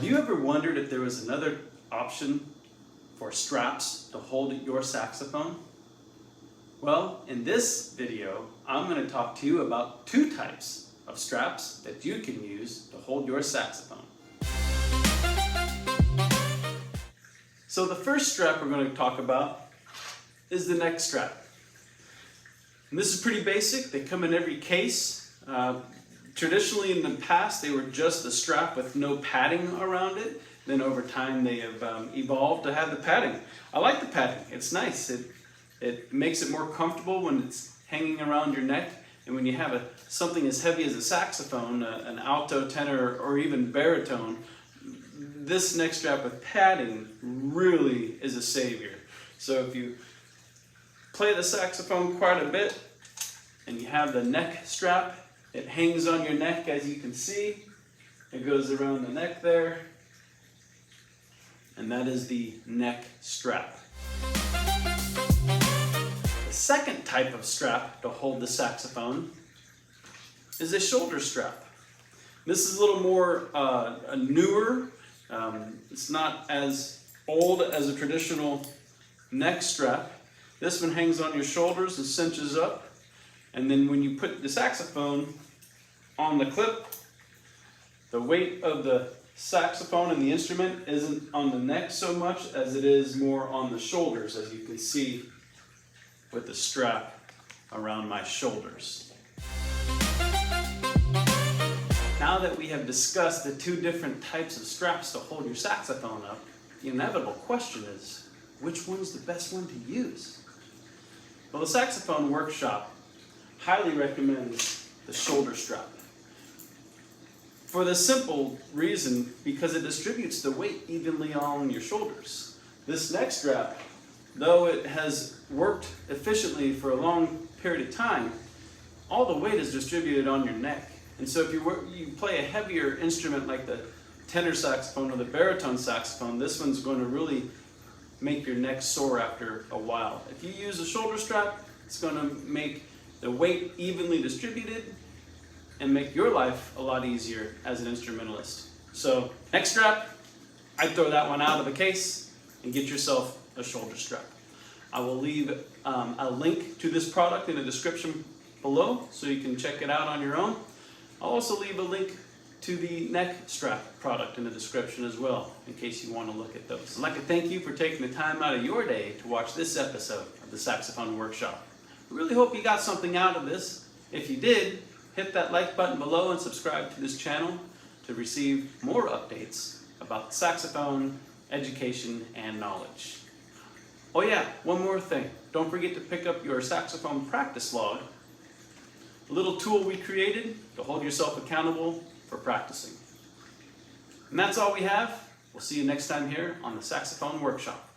Have you ever wondered if there was another option for straps to hold your saxophone? Well, in this video, I'm going to talk to you about two types of straps that you can use to hold your saxophone. So the first strap we're going to talk about is the neck strap. And this is pretty basic. They come in every case. Traditionally in the past they were just a strap with no padding around it. Then over time they have evolved to have the padding. I like the padding. It's nice. It makes it more comfortable when it's hanging around your neck. And when you have something as heavy as a saxophone, an alto, tenor, or even baritone, this neck strap with padding really is a savior. So if you play the saxophone quite a bit and you have the neck strap, it hangs on your neck, as you can see. It goes around the neck there, and that is the neck strap. The second type of strap to hold the saxophone is a shoulder strap. This is a little more newer. It's not as old as a traditional neck strap. This one hangs on your shoulders and cinches up. And then when you put the saxophone on the clip, the weight of the saxophone and the instrument isn't on the neck so much as it is more on the shoulders, as you can see with the strap around my shoulders. Now that we have discussed the two different types of straps to hold your saxophone up, the inevitable question is, which one's the best one to use? Well, the Saxophone Workshop highly recommends the shoulder strap. For the simple reason, because it distributes the weight evenly on your shoulders. This neck strap, though it has worked efficiently for a long period of time, all the weight is distributed on your neck. And so if you play a heavier instrument like the tenor saxophone or the baritone saxophone, this one's going to really make your neck sore after a while. If you use a shoulder strap, it's going to make the weight evenly distributed and make your life a lot easier as an instrumentalist. So neck strap, I'd throw that one out of the case and get yourself a shoulder strap. I will leave a link to this product in the description below so you can check it out on your own. I'll also leave a link to the neck strap product in the description as well, in case you want to look at those. I'd like to thank you for taking the time out of your day to watch this episode of the Saxophone Workshop. I really hope you got something out of this. If you did, hit that like button below and subscribe to this channel to receive more updates about the saxophone, education, and knowledge. Oh yeah, one more thing. Don't forget to pick up your saxophone practice log, a little tool we created to hold yourself accountable for practicing. And that's all we have. We'll see you next time here on the Saxophone Workshop.